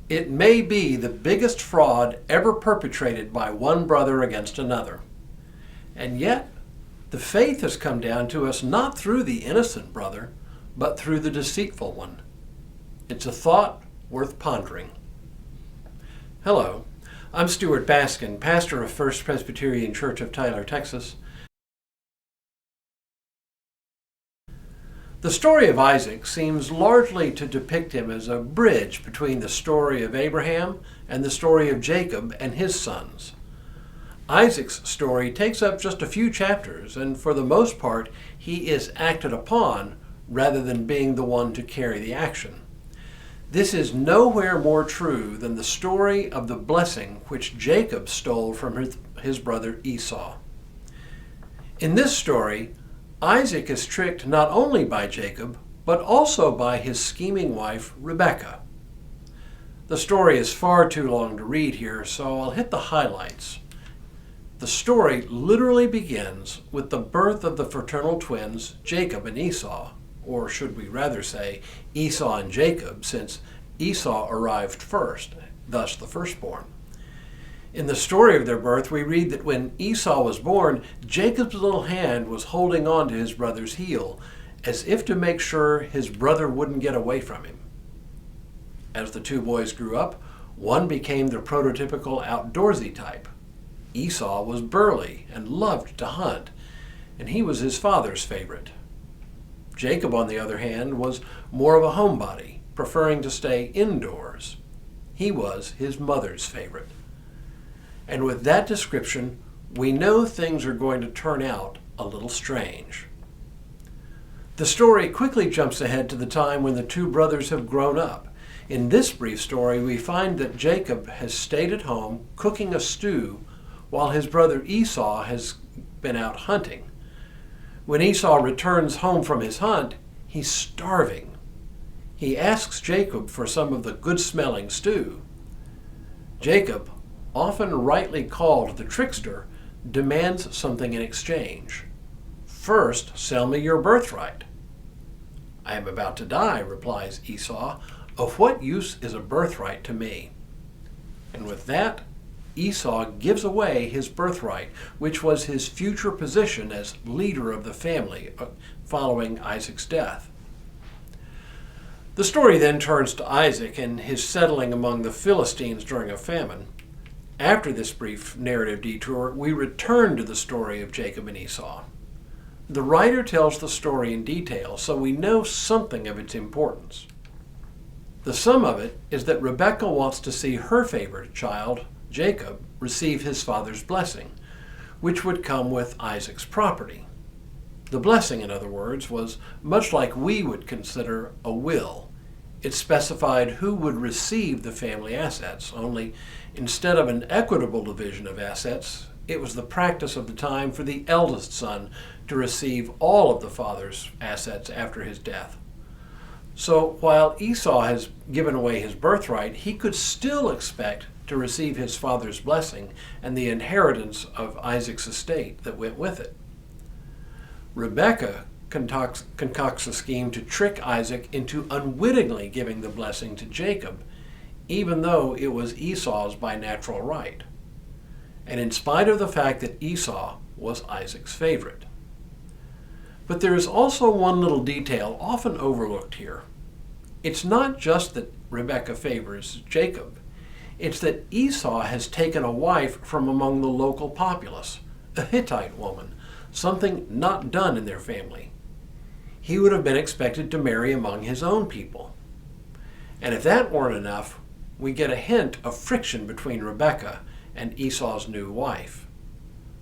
It may be the biggest fraud ever perpetrated by one brother against another. And yet, the faith has come down to us not through the innocent brother, but through the deceitful one. It's a thought worth pondering. Hello, I'm Stuart Baskin, pastor of First Presbyterian Church of Tyler, Texas. The story of Isaac seems largely to depict him as a bridge between the story of Abraham and the story of Jacob and his sons. Isaac's story takes up just a few chapters, and for the most part, he is acted upon rather than being the one to carry the action. This is nowhere more true than the story of the blessing which Jacob stole from his brother Esau. In this story, Isaac is tricked not only by Jacob, but also by his scheming wife, Rebekah. The story is far too long to read here, so I'll hit the highlights. The story literally begins with the birth of the fraternal twins, Jacob and Esau, or should we rather say Esau and Jacob, since Esau arrived first, thus the firstborn. In the story of their birth, we read that when Esau was born, Jacob's little hand was holding on to his brother's heel, as if to make sure his brother wouldn't get away from him. As the two boys grew up, one became the prototypical outdoorsy type. Esau was burly and loved to hunt, and he was his father's favorite. Jacob, on the other hand, was more of a homebody, preferring to stay indoors. He was his mother's favorite. And with that description, we know things are going to turn out a little strange. The story quickly jumps ahead to the time when the two brothers have grown up. In this brief story, we find that Jacob has stayed at home cooking a stew while his brother Esau has been out hunting. When Esau returns home from his hunt, he's starving. He asks Jacob for some of the good-smelling stew. Jacob, often rightly called the trickster, demands something in exchange. First, sell me your birthright. I am about to die, replies Esau. Of what use is a birthright to me? And with that, Esau gives away his birthright, which was his future position as leader of the family following Isaac's death. The story then turns to Isaac and his settling among the Philistines during a famine. After this brief narrative detour, we return to the story of Jacob and Esau. The writer tells the story in detail, so we know something of its importance. The sum of it is that Rebekah wants to see her favorite child, Jacob, receive his father's blessing, which would come with Isaac's property. The blessing, in other words, was much like we would consider a will. It specified who would receive the family assets, only instead of an equitable division of assets, it was the practice of the time for the eldest son to receive all of the father's assets after his death. So while Esau has given away his birthright, he could still expect to receive his father's blessing and the inheritance of Isaac's estate that went with it. Rebekah concocts a scheme to trick Isaac into unwittingly giving the blessing to Jacob, even though it was Esau's by natural right, and in spite of the fact that Esau was Isaac's favorite. But there is also one little detail often overlooked here. It's not just that Rebekah favors Jacob. It's that Esau has taken a wife from among the local populace, a Hittite woman, something not done in their family. He would have been expected to marry among his own people. And if that weren't enough, we get a hint of friction between Rebekah and Esau's new wife.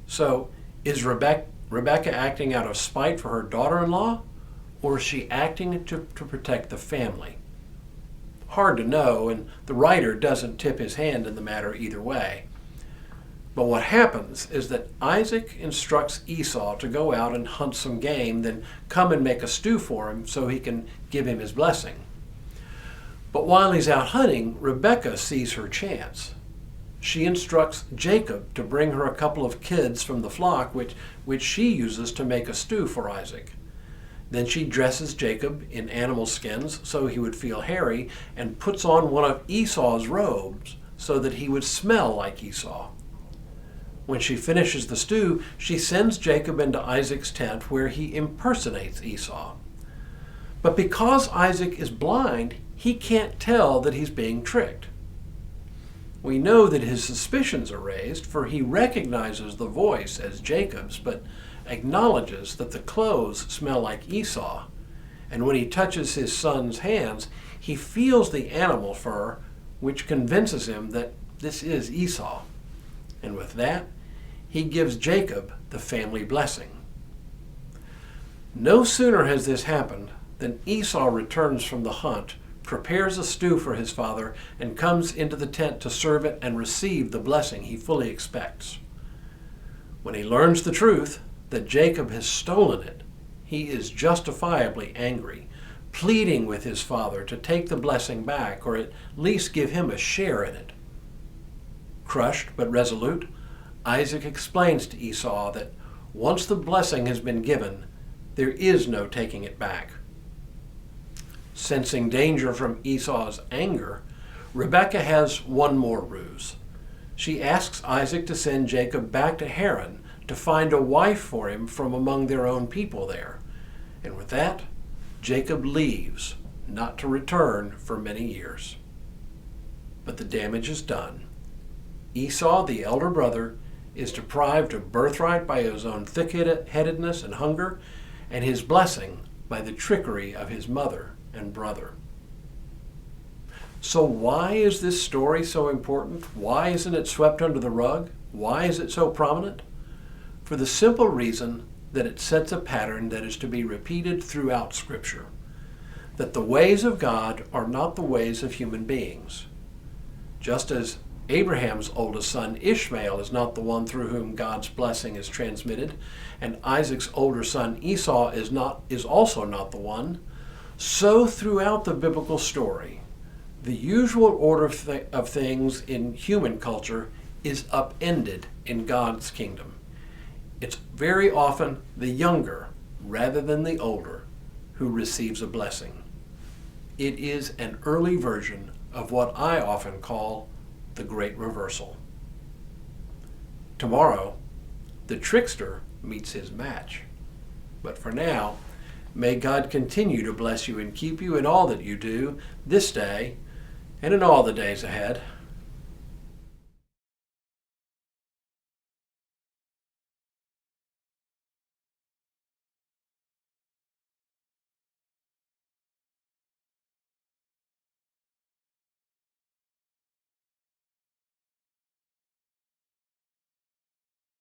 So, is Rebekah acting out of spite for her daughter-in-law, or is she acting to protect the family? Hard to know, and the writer doesn't tip his hand in the matter either way. But what happens is that Isaac instructs Esau to go out and hunt some game, then come and make a stew for him so he can give him his blessing. But while he's out hunting, Rebekah sees her chance. She instructs Jacob to bring her a couple of kids from the flock, which she uses to make a stew for Isaac. Then she dresses Jacob in animal skins so he would feel hairy, and puts on one of Esau's robes so that he would smell like Esau. When she finishes the stew, she sends Jacob into Isaac's tent where he impersonates Esau. But because Isaac is blind, he can't tell that he's being tricked. We know that his suspicions are raised, for he recognizes the voice as Jacob's, but acknowledges that the clothes smell like Esau. And when he touches his son's hands, he feels the animal fur, which convinces him that this is Esau. And with that, he gives Jacob the family blessing. No sooner has this happened than Esau returns from the hunt, prepares a stew for his father, and comes into the tent to serve it and receive the blessing he fully expects. When he learns the truth, that Jacob has stolen it, he is justifiably angry, pleading with his father to take the blessing back, or at least give him a share in it. Crushed but resolute, Isaac explains to Esau that once the blessing has been given, there is no taking it back. Sensing danger from Esau's anger, Rebekah has one more ruse. She asks Isaac to send Jacob back to Haran to find a wife for him from among their own people there. And with that, Jacob leaves, not to return for many years. But the damage is done. Esau, the elder brother, is deprived of birthright by his own thick-headedness and hunger, and his blessing by the trickery of his mother and brother. So why is this story so important? Why isn't it swept under the rug? Why is it so prominent? For the simple reason that it sets a pattern that is to be repeated throughout Scripture. That the ways of God are not the ways of human beings. Just as Abraham's oldest son Ishmael is not the one through whom God's blessing is transmitted, and Isaac's older son Esau is also not the one, so throughout the biblical story, the usual order of things in human culture is upended in God's kingdom. It's very often the younger, rather than the older, who receives a blessing. It is an early version of what I often call the great reversal. Tomorrow, the trickster meets his match. But for now, may God continue to bless you and keep you in all that you do this day and in all the days ahead.